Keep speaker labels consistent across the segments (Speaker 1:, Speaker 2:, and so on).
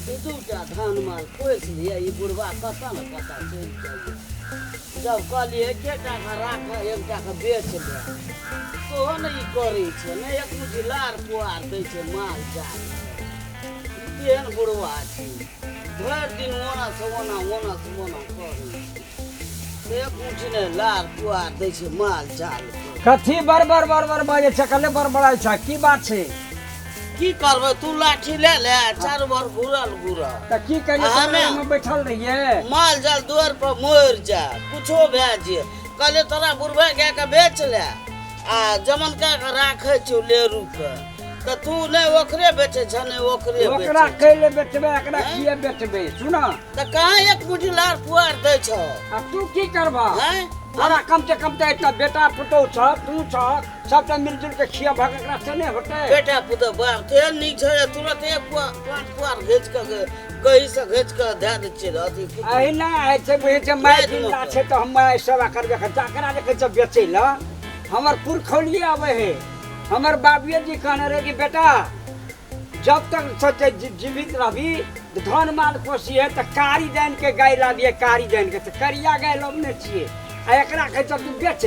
Speaker 1: दूटा धान माल खोस लिया ये बुढ़वा कता न कता चल जाइए जब कहलिए एकटा का राख एकटा का बेच ले तो नहीं करे छे ने एक मुट्ठी लार पुआर दै छे माल जाल केहन बुढ़वा छी भर दिन ओना से ओना करे एक मुट्ठी ने लार पुआर दै छे माल जाल
Speaker 2: कथी बरबर बाजे छै कले बड़बड़ाई छै की बात छै
Speaker 1: की करबे तू लाठी ले ले चार बार घूरल
Speaker 2: त की करिए हम बैठल रहिए
Speaker 1: माल जाल दुआर पर मोर जा कुछो भे जे कहले तोरा बुढ़वा के बेच ले आ जमन का राखे छ लेरू पे त तू ने ओकरे बेचे छ ने ओकरे बेचे
Speaker 2: ओकरा कैले बेचबे एकरा किए बेचबे सुना
Speaker 1: त कहां एक मुट्ठी लार पुआर दै छ
Speaker 2: आ तू की करबा
Speaker 1: हैं
Speaker 2: हमरा कम से कम त इतना बेटा पुतौ छ तू छ सबटा मिलजुल के खिया भगकरा से ने होतै
Speaker 1: बेटा पुतो बाप ते नीक छै तुरंत एक पुआर घेच के कहीं से घेच के दे दे छै अथी
Speaker 2: अहिना है छै बुझे छै माय जिंदा छै त हम सेवा करबे करा जे कहै छै बेचै ल हमर पुरखौली आवे है हमर बाबुए जी कहने रहे कि बेटा जब तक सोचे जीवित रही धन माल पोसी है त कारी जान के गाय लाबिए कारी जान के त करिया गाय लबने छिए आ एकरा कहै छ तू बेच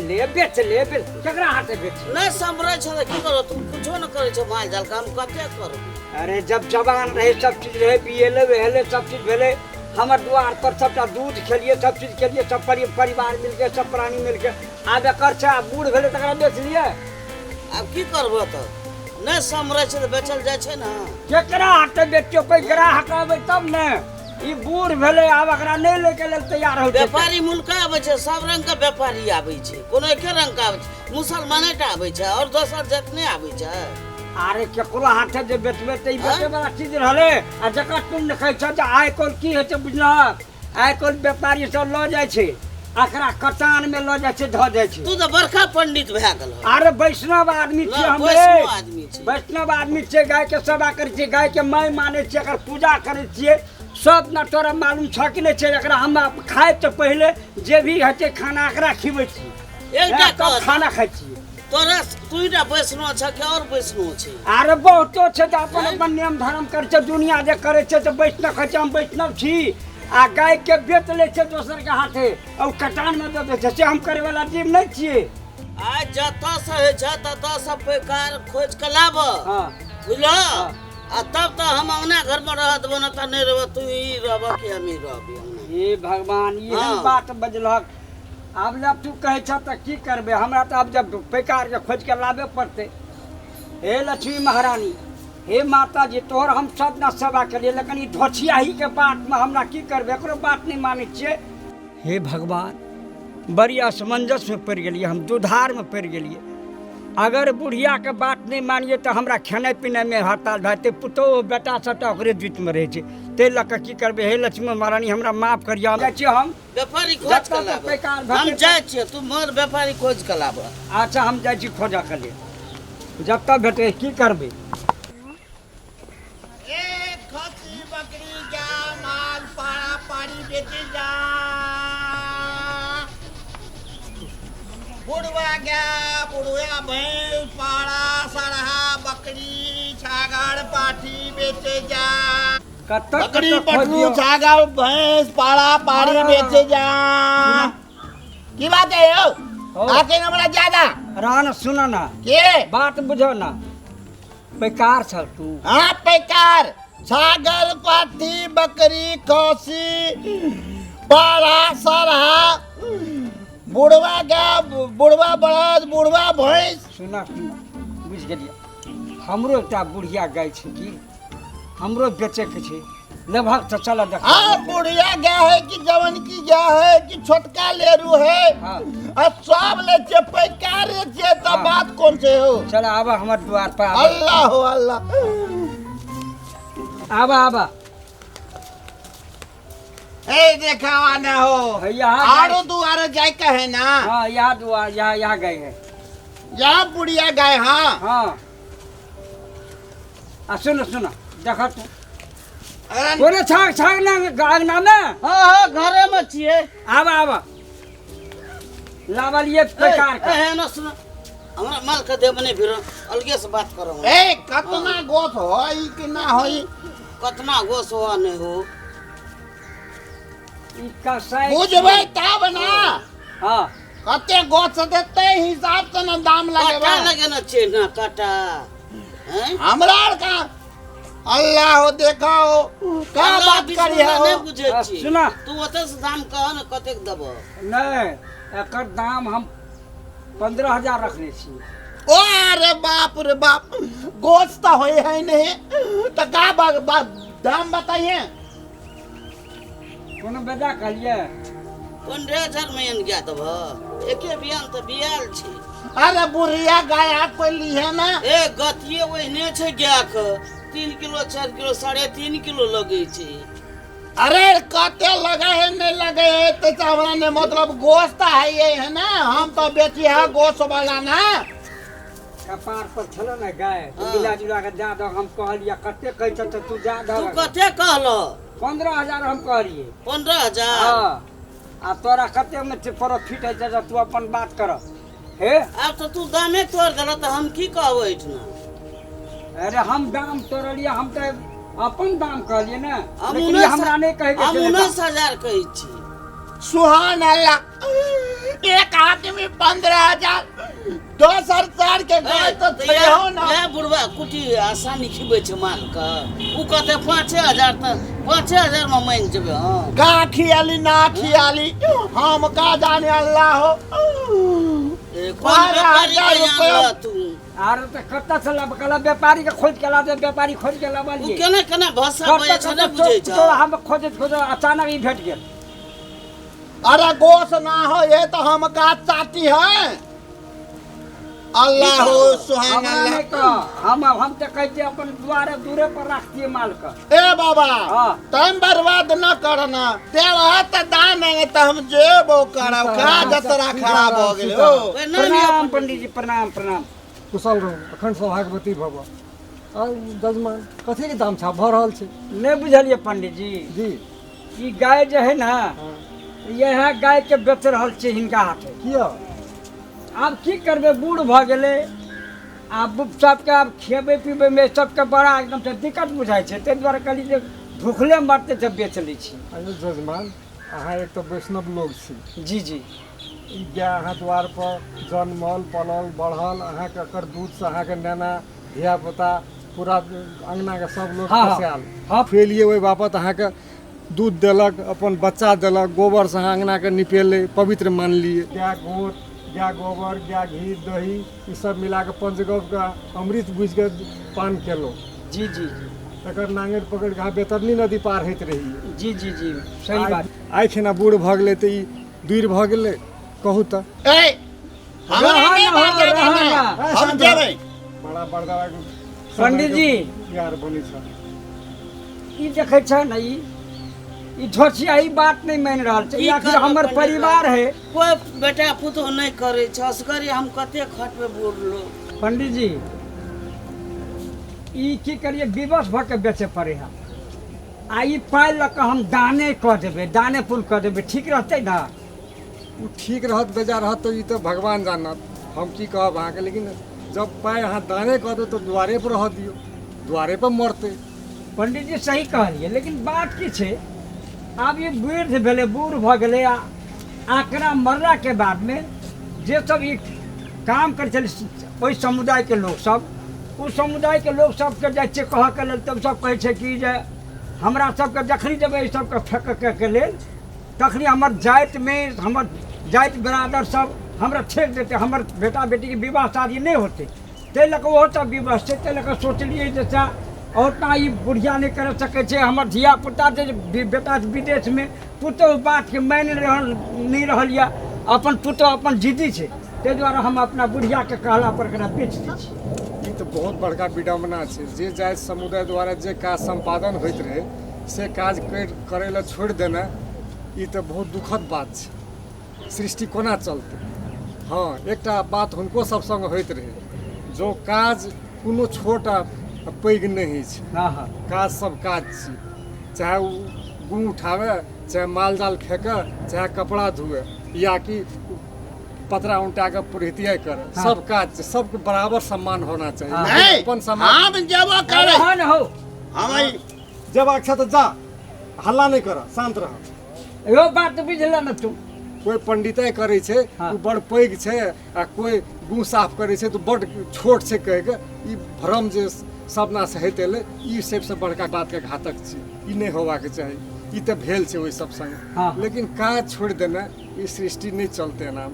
Speaker 2: ले केकरा हाथे बेच
Speaker 1: नहीं समझे छ की करो तू कुछो न करे छ माल जाल काम कते करो
Speaker 2: अरे जब जवान रहे सब चीज रहे पिएले वेले सब चीज भेले हमर द्वार पर सबटा दूध खेलिए सब चीज खेलिए सब परिवार मिलके सब प्राणी मिलके आब एकर छ बूढ़ भेले तकरा बेच लिए
Speaker 1: अब की करबो त नहीं समझे छ त बेचल जाय छै ना
Speaker 2: केकरा हाथे बेचियो कोई ग्राहक आबै तब ने ई बूढ़ भेले आब एकरा नहीं लेके लेल तैयार हो
Speaker 1: व्यापारी मुल्क आबै छै सब रंग के व्यापारी आबै छै कोनो एके रंग के आबै छै मुसलमाने टा आबै छै और दोसर जात नहीं आबै छै
Speaker 2: अरे केकरो हाथे जे बेचबे त ई बेचे वाला चीज रहले आ जकर तुम देखै छ जे आइ कोल की होइ छै बुझना आइ कोल व्यापारी सब ल जाय छै एकरा कटान में ल जाय छै ध जाय छै
Speaker 1: तू त बड़का पंडित भए गेल
Speaker 2: अरे वैष्णव आदमी छी हम वैष्णव आदमी छी गाय के सेवा करै छी गाय के माय माने छी एकर पूजा करै छियै सब न तोरा मालूम छ कि नहीं छै एकरा हम खाए त पहले जे भी हते खाना एकरा खिबै छी
Speaker 1: एकटा
Speaker 2: खाना खाइ छी
Speaker 1: तोरा तूटा वैष्णव छ कि और वैष्णव छै
Speaker 2: अरे बहुतो छै त अपन नियम धर्म करै छै दुनिया जे करै छै त वैष्णव कहै छै हम वैष्णव छी आ गाय के बेच ले छै दोसर के हाथे और कटान में दे दे छै हम करे वाला जीव नहीं छिए
Speaker 1: आ जता से है छ तता सब बेकार खोज के लाब
Speaker 2: हां
Speaker 1: बुझलो आ तब त हम अंगना घर में रहत बनता नहीं रहब तू ही रहब कि हम ही रहब
Speaker 2: हे भगवान ई बात बजलक आब जब तू कहै छ त की करबे हमरा त अब जब बेकार के खोज के लाबे पड़ते हे लक्ष्मी महारानी हे माता जी तोहर हम सब न सेवा करिए लेकिन ई धोछियाही के बात में हमरा की करबे एकरो बात नहीं मानै छिए हे भगवान बड़ी असमंजस में पड़ गेलिए हम दुधार में पड़ गेलिए अगर बुढ़िया के बात नहीं मानिए तो हमरा खेने पीने में हड़ताल भए पुतो बेटा सबटा ओकरे बीच में रहे छै ते लक की करबे हे लक्ष्मी महारानी हमरा माफ करिया हम
Speaker 1: व्यापारी खोज के लाब हम जाय छी तू मोर व्यापारी खोज के लाब
Speaker 2: अच्छा हम जाय छी खोजा के लिए जब तक भेटे की करबे
Speaker 3: ए खसी बकरी जा माल पाड़ा पाड़ी बेचे जा बुढ़वा भैंस पाड़ा सरहा बकरी छागड़ पाठी बेचे जा बकरी पटरू छागड़ भैंस पाड़ा पाड़ी बेचे जा की बात है यो आके न बड़ा ज्यादा
Speaker 2: रान सुनो ना
Speaker 3: के
Speaker 2: बात बुझो ना बेकार छल तू
Speaker 3: हाँ बेकार छागल पाठी बकरी खसी पाड़ा सरहा बुढ़वा बड़द बुढ़वा भैंस
Speaker 2: सुना बुझ गेलिए हमरो एकटा बुढ़िया गाय छै की हमरो बेचे के छै लगभग तो चल देख
Speaker 3: हाँ बुढ़िया गाय है कि जवन की गाय है कि छोटका लेरू है
Speaker 2: हाँ
Speaker 3: सब ले छे पैकार छे त बात कौन छे हो
Speaker 2: चल आवा हमर द्वार पर
Speaker 3: अल्लाह हो अल्लाह
Speaker 2: आवा
Speaker 3: ए देखावा ना हो आरो दुआरे जाय के है ना
Speaker 2: हां यहाँ दुआर यहाँ गए है
Speaker 3: यहाँ बुढ़िया गाय हाँ
Speaker 2: हाँ सुन देखा तू बोले छाग ना अंगना में
Speaker 1: हां घरे में छिए
Speaker 2: आवा लावल ये बेकार का
Speaker 1: ए न सुन हमरा माल के दे बने फिर अलगे से बात करो
Speaker 3: ए कतना गोथ होई कि ना होई
Speaker 1: कतना गोस हुआ नहीं हो
Speaker 2: ई कसाई
Speaker 3: बुझबै तब ना
Speaker 2: हाँ
Speaker 3: कते गोछ देते हिसाब से ना दाम
Speaker 1: कटा
Speaker 3: लगेबा
Speaker 1: लगे ना चेना कटा हैं
Speaker 3: हमरा आर का अल्लाह हो देखा हो का बात करी है
Speaker 1: नहीं
Speaker 3: हो
Speaker 1: बुझे छी
Speaker 2: सुना।
Speaker 1: तू ओते से दाम कह न कतेक देबो
Speaker 2: नहीं एकर दाम हम 15,000 रखने छी
Speaker 3: ओ अरे बाप रे बाप गोश्त तो होए है नहीं तो का दाम बताइए
Speaker 2: कोनो बेजा कहलिए
Speaker 1: 15,000 में एन गया देबो एके बियान तो बियाल छी
Speaker 3: अरे बुढ़िया गाय कोई ली है ना
Speaker 1: ए गतिये ओहने छै गाय के 3 किलो 4 किलो 3.5 किलो लगे छै
Speaker 3: अरे कते लगे है नहीं लगे है तो हमरा ने मतलब गोश्त है ये है ना हम तो बेची है गोश्त वाला ना
Speaker 2: कपार पर छलो ना गाय
Speaker 1: हाँ।
Speaker 2: मिला जुला के जा दो हम कहलिए कते कहै छ त तू जा दो
Speaker 1: तू कते कहलो
Speaker 2: 15,000 हम कहलिए
Speaker 1: 15,000
Speaker 2: हाँ आ तोरा कते में प्रॉफिट है जा तू अपन बात कर हे
Speaker 1: अब तो तू दामे तोड़ देला तो हम की कहबो इतना
Speaker 2: अरे हम दाम तोड़लिए हम तो अपन दाम कहलिए ना
Speaker 1: हम
Speaker 2: लेकिन ये हमरा नहीं कहे
Speaker 1: हम
Speaker 2: के
Speaker 1: 19,000 कहै छी
Speaker 3: सुहान अल्लाह एक आदमी 15,000 दोसर चार के गाय तो थे हो ना
Speaker 1: ए बुढ़वा कुटी आसानी खिबै छै माल का उ कहते 5,000 त 5,000 में मान जेबे हां
Speaker 3: का खियाली ना खियाली हम का जाने अल्लाह हो
Speaker 1: कोन व्यापारी के यहाँ तू
Speaker 2: आरो तो कत्ता से लब कला व्यापारी के खोज के ला दे व्यापारी खोज के ला
Speaker 1: उ
Speaker 2: बलिए
Speaker 1: केना केना भाषा बजै छै नै बुझै छ
Speaker 2: तो हम खोजत अचानक ही भेट गेल
Speaker 3: अरे गोश ना हो ये तो हम का चाटी है अल्लाह हो सुहान
Speaker 2: हमरा
Speaker 3: अल्लाह
Speaker 2: नहीं कह हम तो कहते अपन द्वारे दूरे पर रखती माल का
Speaker 3: ए बाबा
Speaker 2: हाँ।
Speaker 3: टाइम बर्बाद न करना तेरा तो दान है तो हम जेबो करब का जतरा खराब हो गेल हो
Speaker 1: ओए नहीं
Speaker 2: प्रणाम पंडित जी प्रणाम प्रणाम
Speaker 4: कुशल रहू अखन सौभाग्यवती भव आ जजमान कथी के दाम छा भऽ रहल छै
Speaker 2: नहीं बुझलिए पंडित जी
Speaker 4: जी
Speaker 2: ई गाय जो है ना यह गाय के बेच रहल छै हिनका हाथे
Speaker 4: किया
Speaker 2: आब की करबे बूढ़ भ गेले आब सबके आब खेबे पीबे में सबके बड़ा एकदम से दिक्कत बुझाइ छै ताहि दुआरे कहली जे भूखले मरते जब बेच लै छी
Speaker 4: अरे जजमान अहाँ एक तो वैष्णव लोग छी
Speaker 2: जी जी
Speaker 4: ई गाय अहाँ द्वार पर जन्मल पलल बढ़ल अहाँके एकर दूध से अहाँके नेना धिया पुता पूरा अंगना के सब लोग
Speaker 2: हाँ,
Speaker 4: फसायल
Speaker 2: हाँ।
Speaker 4: खुएलिए ओहि बाबत अहाँके दूध देलक अपन बच्चा देलक गोबर से अहाँ अंगना के निपेले पवित्र मानलिए गाय गोत गाय गोबर गाय घी दही ई सब मिला के पंचगव्य का अमृत बुझ के पान केलो
Speaker 2: जी जी
Speaker 4: एकर नांगेर पकड़ के अहाँ बेतरनी नदी पार होइत रहिए
Speaker 2: जी जी जी सही बात
Speaker 4: आइ खेना बूढ़ भऽ गेलै तऽ ई दूर भऽ गेलै कहू तऽ
Speaker 3: ए हमरा
Speaker 2: रहन
Speaker 3: नहीं
Speaker 2: हो,
Speaker 3: बात करना
Speaker 2: रहन
Speaker 3: है।
Speaker 2: ना।
Speaker 3: हम जेबै
Speaker 4: बड़ा बड़का
Speaker 2: पंडित जी
Speaker 4: यार बनी छ
Speaker 2: ई देखे छ न ई झोछिया ई बात नहीं मान रहल छै
Speaker 1: की
Speaker 2: आखिर
Speaker 1: करबै
Speaker 2: हमर
Speaker 1: पंडित
Speaker 2: परिवार है
Speaker 1: कोई बेटा पुतो नहीं करे छ असगरी हम कते खटबे बोललो
Speaker 2: पंडित जी ई की करिए विवश भऽ के बेचे पड़े है आ ई पाइ लऽ कऽ हम दाने कऽ देबै दाने पुल कऽ देबै ठीक रहतै ना
Speaker 4: ओ ठीक रहत बेजा रहत तऽ ई तऽ भगवान जानत हम की कहब अहाँके लेकिन जब पाइ अहाँ दाने कऽ दो तऽ द्वारे पर रह दियौ द्वारे पर मरतै
Speaker 2: पंडित जी सही कहलिए लेकिन बात की छै आब ये वृद्ध भेलै बूढ़ भऽ गेलै आ आंकड़ा मरला के बाद में जे सब ई काम करै छलै ओहि समुदायके लोकसभ उस समुदाय के लोग सबके जाइ छै कहऽके लेल तब सब कहै छै कि जे हमरा सबके जखनी जेबै एहि सबके फेंकके लेल तखनी हमर जातिमे हमर जाति बरादर सब हमरा ठेक देतै हमर बेटा बेटीके विवाह शादी नहि होतै ताहि लऽ कऽ ओहो सब विवश छै ताहि लऽ कऽ सोचलिए जे ओतना ई बुढ़िया नहि कर सकै छै हमर धियापुता जे बेटा विदेशमे पुतहु बातके मानि नहि रहल यऽ अपन पुतहु अपन जिद्दी छै ताहि दुआरे हम अपना बुढ़ियाके कहला पर एकरा बेच दै छी
Speaker 4: ई तऽ बहुत बड़का विडम्बना छै जे जाति समुदाय द्वारा जे काज संपादन होइत रहै से काज करै लए छोड़ि देना ई तऽ बहुत दुखद बात छै सृष्टि कोना चलतै हाँ एकटा बात हुनको सब संग होइत रहै जो काज कोनो छोट आ पैघ नहि होइ छै
Speaker 2: हाँ हाँ
Speaker 4: काज सब काज छी चाहे ओ गुण उठावे चाहे माल जाल फेंके चाहे कपड़ा धुए या कि पतरा उल्टा के पुरहितिया करे
Speaker 2: हाँ।
Speaker 4: सब काज छै सबके बराबर सम्मान होना चाहिए
Speaker 2: हाँ।
Speaker 3: नहीं
Speaker 4: अपन सम्मान
Speaker 3: हम जेबो करे
Speaker 2: रहन हो
Speaker 3: हम
Speaker 4: जेबाक छै तऽ जा, हल्ला नहि कर, शान्त रह।
Speaker 2: इहो बात बुझल न तू।
Speaker 4: कोई पंडिताई करे छै
Speaker 2: हाँ।
Speaker 4: उ बड़ पैघ छै आ कोई गु साफ करे छै तो बड़ छोट छै कह के ई भ्रम जे सपना से हेते ले ई सबसे बड़का बात के घातक छै। ई नहीं होबाक चाही। ई तऽ भेल छै ओहि सब संग,
Speaker 2: हाँ।
Speaker 4: लेकिन काज छोड़ देना ई सृष्टि नहीं चलते नाम।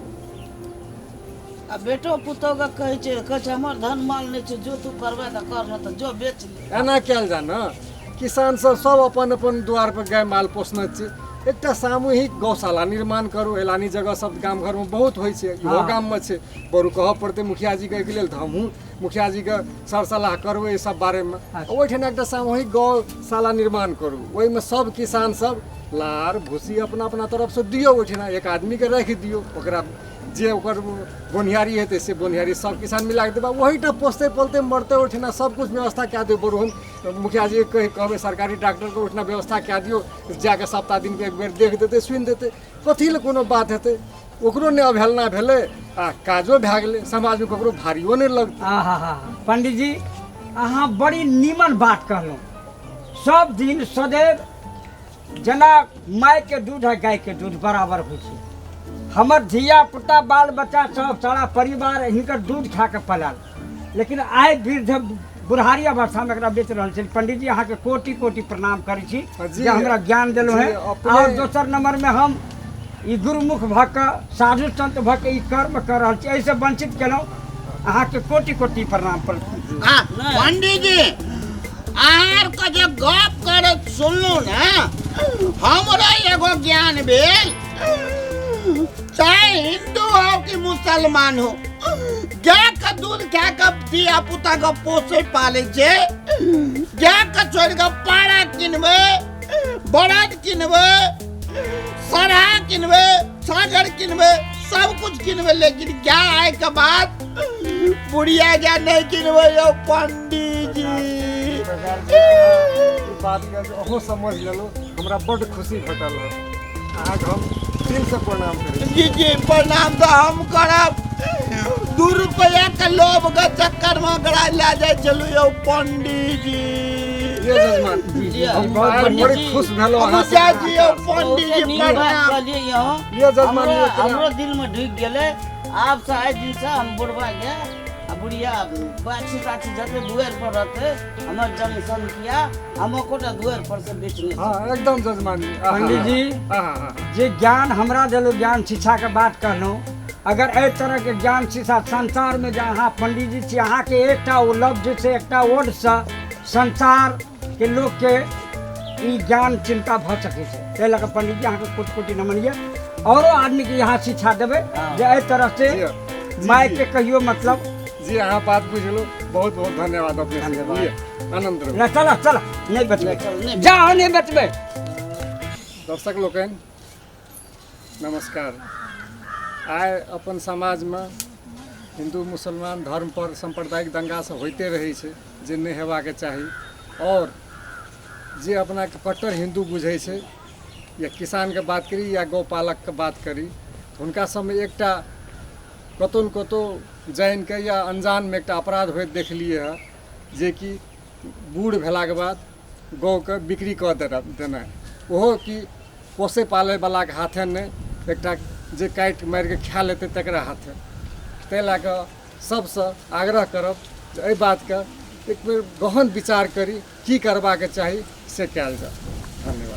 Speaker 1: आ बेटो पुतोह के कहै छै हमर धन माल नहीं छै, जो तू करबे त कर, न त जो बेच ले।
Speaker 4: एना कयल जा न, किसान सब अपन अपन द्वार पर गाय माल पोसने छै। एकटा सामूहिक गौशाला निर्माण करू। एलानी जगह सब गाम घर में बहुत होइ छै, इहो
Speaker 2: हाँ।
Speaker 4: गाम में छै। बरू कहऽ पड़तै मुखिया जी के लेल तऽ हमहूँ मुखिया जी के सर सलाह करबै ई सब बारे में।
Speaker 2: अच्छा।
Speaker 4: ओहिठाम एकटा सामूहिक गौशाला निर्माण करू। ओहि में सब किसान सब लार भूसी अपना अपना तरफ से दियौ। ओहिठाम एक आदमी के राखि दियौ, ओकरा जे ओकर बोनिहारी हेतै से बोनिहारी सब किसान मिला के देबा। ओहिठाम पोसते पलते मरते ओहिठाम सब कुछ व्यवस्था कए दियौ। बरू हम मुखिया जी के कहबै सरकारी डॉक्टर के ओहिठाम व्यवस्था कए दियौ, जाके सप्ताह दिन के एक बेर देख देतै सुनि देतै। कथी ले कोनो बात हेतै, ओकरो ने अवहेलना भेलै आ काजो भए गेलै, समाज में ककरो भारियो नहीं लगतै।
Speaker 2: आहा पंडित जी अहाँ बड़ी नीमन बात कहलहुँ। सब दिन सदैव जेना माय के दूध आ गाय के दूध बराबर होइ छै। हमर धिया पुता बाल बच्चा सब सारा परिवार हिनकर दूध खा के पलल, लेकिन आइ वृद्ध बुढ़ारी अवस्था में एकरा बेच रहल छै। पंडित जी अहाँके कोटि कोटि प्रणाम करै छी
Speaker 4: जी,
Speaker 2: जे हमरा ज्ञान देलहुँ
Speaker 4: जी,
Speaker 2: है।
Speaker 4: अपने-
Speaker 2: और दोसर नंबर में हम ई गुरुमुख भऽ कऽ साधु संत भऽ कऽ ई कर्म कर रहल छी, एहिसँ वंचित केलहुँ। अहाँके कोटि कोटि प्रणाम पर
Speaker 3: हाँ, पंडित जी आर का जो गप करत सुनलू ना, हमरा एगो ज्ञान भेल। चाहे हिंदू हो कि मुसलमान हो, गाय का दूध खा के धिया पुता के पोसे पाले छे। गाय का छोड़ के पाड़ा किनबे, बरद किनबे, सरहा किनबे, सागर किनबे, सब कुछ किनबे, लेकिन गाय आए के बाद बुढ़िया गाय नहीं किनबे। यो पंडित जी
Speaker 4: ई बात के जे अहूँ समझ लेलो, हमरा बड़ खुशी भेटल है। अहाँके हम दिल से प्रणाम करै छी।
Speaker 3: जी जी प्रणाम तो हम करब। 2 रुपया के लोभ के चक्कर में गड़ा ले जाए चलू यो पंडित जी।
Speaker 4: ये जजमान
Speaker 1: जी,
Speaker 4: हम
Speaker 2: बहुत
Speaker 4: आइ
Speaker 2: बढ़िया
Speaker 4: बड़ी
Speaker 1: जी।
Speaker 4: खुश भेलहुँ अहाँ से
Speaker 3: मुखिया जी यो
Speaker 1: बहुते
Speaker 3: पंडित जी
Speaker 1: नीक बात
Speaker 3: प्रणाम।
Speaker 1: कहलियै यहाँ।
Speaker 4: ये जजमान
Speaker 1: हमरो
Speaker 4: ये प्रणाम।
Speaker 1: हमरो दिल में ढुक गेलै। आब से आइ दिन से हम बुढ़वा के आ बुढ़िया बाछी बाछी जते दुआर पर रहते हमर जनसंख्या हम ओकोटा दुआर पर से बेचने।
Speaker 4: हाँ एकदम जजमान जी।
Speaker 2: पंडित जी जे ज्ञान हमरा देलहुँ, ज्ञान शिक्षा के बात कहलहुँ, अगर एहि तरह के ज्ञान शिक्षा संसार में जे अहाँ पंडित जी छी, अहाँके एकटा उपलब्धि से एकटा वर्ड से संसार के लोग के ई ज्ञान चिंता भऽ सकै छै। ताहि लऽ कऽ पंडित जी अहाँके कोटि कोटि नमन यऽ। औरो आदमी के यहाँ शिक्षा देबै जे एहि तरह से
Speaker 4: जी,
Speaker 2: माय
Speaker 4: जी।
Speaker 2: के कहियो मतलब
Speaker 4: जी अहाँ बात बुझलो, बहुत बहुत धन्यवाद अपने से।
Speaker 2: धन्यवाद।
Speaker 4: जी, आनंद रहो।
Speaker 2: ना चला चला नहीं बचबै,
Speaker 1: नहीं।
Speaker 2: जाओ नहीं बचबै।
Speaker 4: दर्शक लोकनि नमस्कार। आइ अपन समाज में हिंदू मुसलमान धर्म पर सांप्रदायिक दंगा सब होते रहे छै, जे नहीं हेबाक चाही। और जे अपना के कट्टर हिंदू बुझे छै, या किसान के बात करी या गौपालक के बात करी, तो हुनका सब में एकटा कतौ न कतौ जान के या अनजान में एकटा अपराध होइत देखलिए है, जे कि बूढ़ भेला के बाद गौ के बिक्री कऽ देनाइ, ओहो कि पोसे पाले वाला के हाथे नहीं, एकटा जे काटि मारि के खा लेते तकरा हाथे। ताहि लऽ कऽ सबसँ आग्रह करब जे एहि बात के एक बेर गहन विचार करी, की करबाक चाही से कयल जाय।